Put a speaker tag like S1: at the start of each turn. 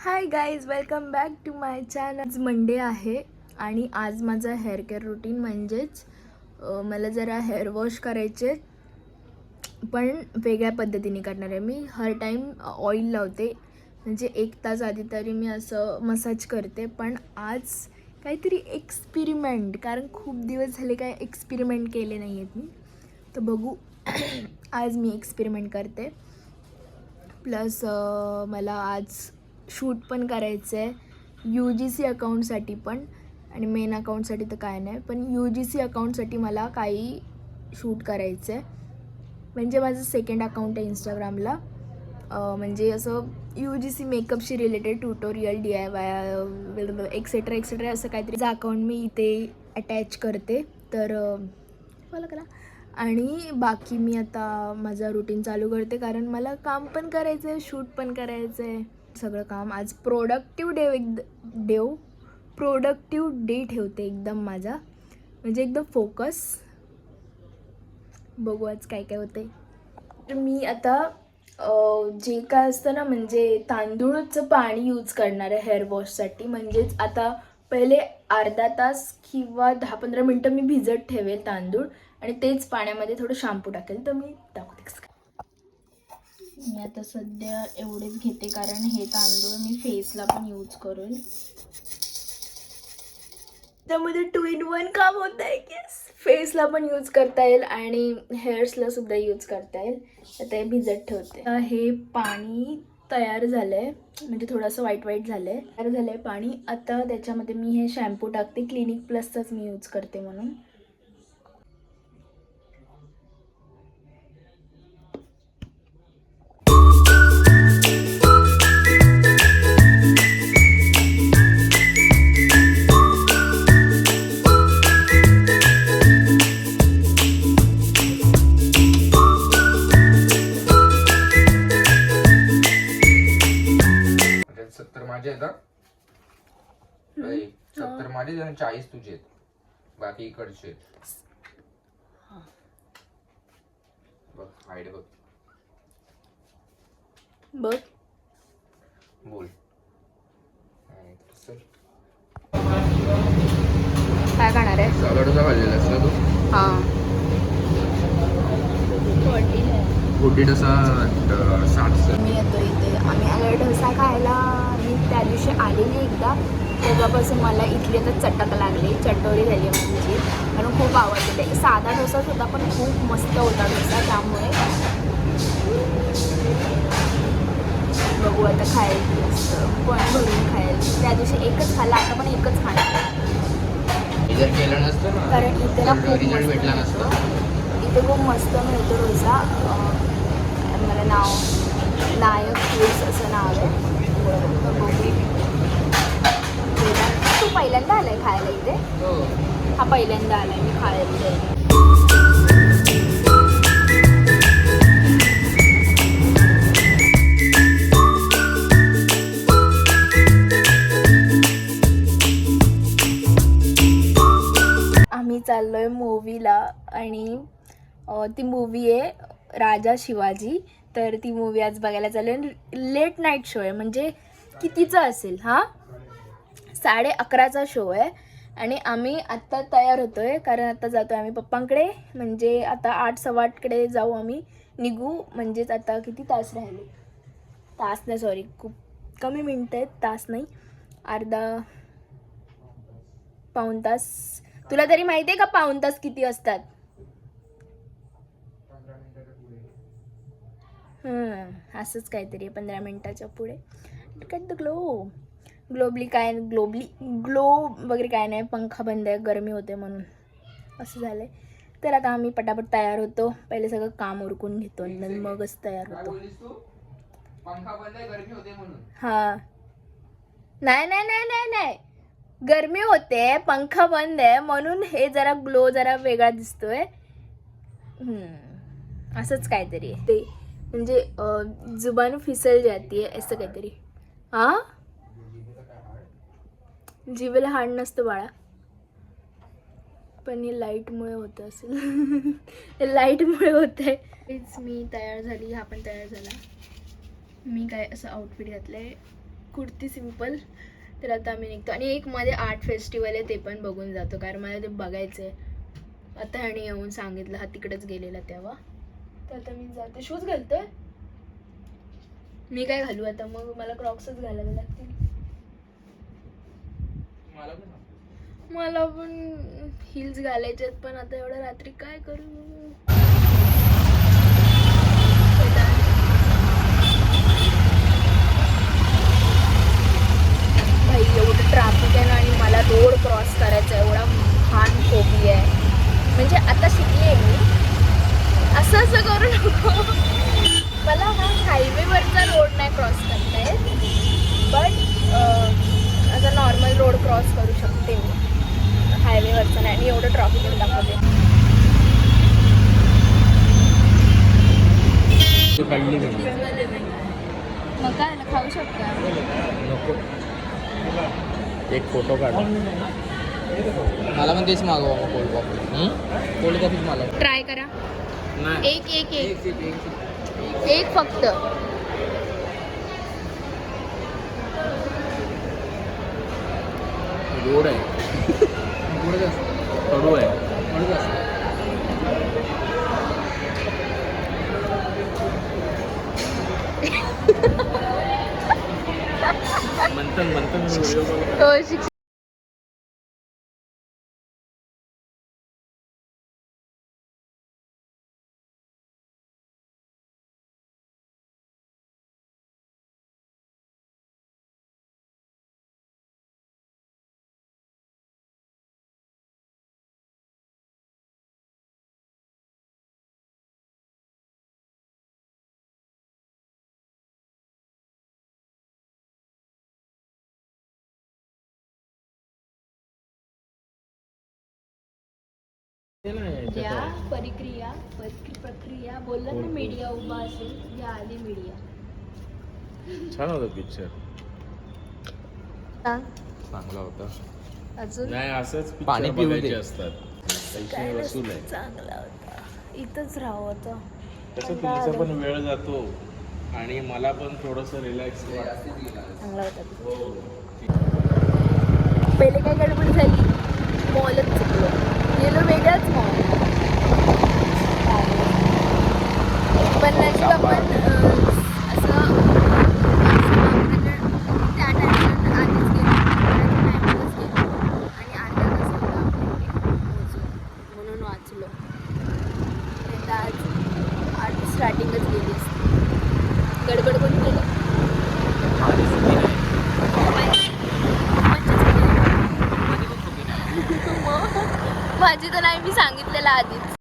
S1: High guys, welcome back to my channel. आज Monday आहे आणि आज माझं हेअर केअर रुटीन म्हणजेच मला जरा हेअर वॉश करायचे, पण वेगळ्या पद्धतीने करणार आहे. मी हर टाईम ऑइल लावते, म्हणजे 1 तास आधी तरी मी असं मसाज करते. पण आज काहीतरी एक्सपेरिमेंट, कारण खूप दिवस झाले काय एक्सपेरिमेंट केले नाही आहेत मी, तर बघू आज मी एक्सपेरिमेंट करते. प्लस मला आज शूट पण करायचं आहे UGC अकाऊंटसाठी पण, आणि मेन अकाऊंटसाठी तर काय नाही, पण UGC अकाऊंटसाठी मला काही शूट करायचं आहे. म्हणजे माझं सेकंड अकाऊंट आहे इंस्टाग्रामला, म्हणजे असं UGC मेकअपशी related tutorial DIY etcetera etcetera असं काहीतरी अकाऊंट मी इथे अटॅच करते. तर फॉलो करा. आणि बाकी मी आता माझा रुटीन चालू करते, कारण मला काम पण करायचं आहे, शूट पण करायचं आहे, सगळं काम. आज प्रोडक्टिव्ह डे ठेवते एकदम माझा, म्हणजे एकदम फोकस. बघू आज काय काय होते. तर मी आता जे काय असतं ना, म्हणजे तांदूळचं पाणी यूज करणार आहे हेअर वॉशसाठी. म्हणजेच आता पहिले अर्धा तास किंवा 10-15 मिनटं मी भिजत ठेवेल तांदूळ, आणि तेच पाण्यामध्ये थोडं शॅम्पू टाकेल. तर मी दाखवते कसं काय. मी आता सध्या एवढेच घेते, कारण हे तांदूळ मी फेसला पण यूज करेल. त्यामध्ये 2 in 1 काम होत आहे की फेसला पण यूज करता येईल आणि हेअर्सला सुद्धा यूज करता येईल. आता हे भिजत ठेवते. हे पाणी तयार झालं आहे, म्हणजे थोडंसं व्हाईट झालं आहे. तयार झालं आहे पाणी. आता त्याच्यामध्ये मी हे शॅम्पू टाकते, क्लिनिक प्लसचाच मी यूज करते म्हणून.
S2: माझे आहेत 70 माझे आणि 40 तुझे आहेत, बाकी इकडचे बघ. हाईड बघ,
S1: बघ
S2: बोल
S1: काय खाणार आहे.
S2: सगळं खाल्लेला असला तू.
S1: हां,
S2: 40 डोसा 60.
S1: मी येतो इथे. आम्ही आलो डोसा खायला. मी त्या दिवशी आलेली एकदा, तेव्हापासून मला इथली आता चटक लागली, चटोरी झाली म्हणजे, कारण खूप आवडते ते. साधा डोसाच होता पण खूप मस्त होता डोसा. त्यामुळे बघू आता खायला मस्त पण भरून खायला. त्या दिवशी एकच खाल्ला, आता पण एकच खाणार,
S2: जर केलं नसतं ना,
S1: कारण इथे ना खूप
S2: रिझल्ट
S1: मस्त
S2: भेटला
S1: मिळतो.
S2: नसता.
S1: इथे खूप मस्त मिळतो डोसा. मला नाव नायक फूड्स असं नाव आहे. तू पहिल्यांदा आलाय खायला इथे? हा पहिल्यांदा आलाय मी खायला जाईल. आम्ही चाललोय मूवीला, आणि ती मूवी आहे राजा शिवाजी. तर ती मूवी आज बघायला चालू. लेट नाईट शो आहे, म्हणजे कितीचा असेल, 11:30चा शो आहे. आणि आम्ही आत्ता तयार होतो आहे, कारण आता जातो आहे आम्ही पप्पांकडे. म्हणजे आता 8-8:15कडे जाऊ आम्ही, निघू. म्हणजेच आता किती तास राहिले, तास नाही, सॉरी, खूप कमी मिनटं आहेत, तास नाही, पाऊण तास. तुला तरी माहिती आहे का पाऊण तास किती असतात? असंच काहीतरी 15 मिनिटाच्या पुढे. कट द ग्लो वगैरे काय नाही, पंखा बंद आहे, गरमी होते म्हणून असं झालं आहे. तर आता आम्ही पटापट तयार होतो. पहिले सगळं काम उरकून घेतो आणि मगच तयार होतो. हां, नाही नाही नाही नाही नाही, गरमी होते, पंखा बंद आहे म्हणून हे जरा ग्लो जरा वेगळा दिसतोय. असंच काहीतरी आहे ते, म्हणजे जुबान फिसल जाती आहे असं काहीतरी. जीवेला हाड नसतं बाळा, पण हे लाईटमुळे होतं असेल. लाईटमुळे होतं आहे. मी तयार झाली, हा पण तयार झाला. मी काय असं आउटफिट घातलं आहे, कुर्ती सिंपल. तर आता आम्ही निघतो आणि एक मध्ये आर्ट फेस्टिवल आहे ते पण बघून जातो कारण मला ते बघायचं आहे. आता ह्याने येऊन सांगितलं, हा तिकडेच गेलेला तेव्हा. तर आता मी जाते. शूज घालतोय मी, काय घालू आता मग, मला क्रॉक्सच घालावे लागतील. मला पण हिल्स घालायचे आहेत पण आता एवढ्या रात्री काय करू. भाई एवढं ट्रॅफिक आहे ना आणि मला रोड क्रॉस करायचा एवढा महान फोबी आहे. म्हणजे आता शिकली आहे मी, असं करू नको. मला हा हायवेवरचा रोड नाही क्रॉस करता येत, बट असा नॉर्मल रोड क्रॉस करू शकते मी. हायवेवरचा नाही आणि एवढं ट्रॅफिक दाखवते. मग काय खाऊ शकता.
S2: नको, एक फोटो काढ. मला पण तेच मागवा कोल्ड कॉफी. कोल्ड कॉफीच मला
S1: ट्राय करा. एक एक एक एक फक्त.
S2: गोड आहे. कडू आहे.
S1: मंथन या प्रक्रिया बोलला ना, मीडिया उभा असेल या आधी मीडिया.
S3: छान होता पिक्चर.
S2: चांगला होता.
S1: अजून
S3: नाही असंच
S2: पाणी
S3: पिक्चर
S2: पिऊ दे.
S3: बघायचे असतात. पैसे वसूल आहे.
S1: चांगला होता. इथंच राहावं होतं.
S3: तसं तुमचा पण वेळ जातो आणि मला पण थोडंसं रिलॅक्स वाटतं.
S1: चांगला होता.
S3: हो.
S1: पहिले काय गडबड झाली, मॉलच चुकलो, गेलो वेगळाच मॉल. पण नशीब आपण असं त्या टायमाला आधीच गेलो, टायमालाच गेलो आणि अर्धा तास होता आपल्याकडे पोहोचून, म्हणून वाचलो. नाही तर आज स्टार्टिंगच गेली असती. गडबड पण केली. माझी तर नाही, मी सांगितलेलं आधीच.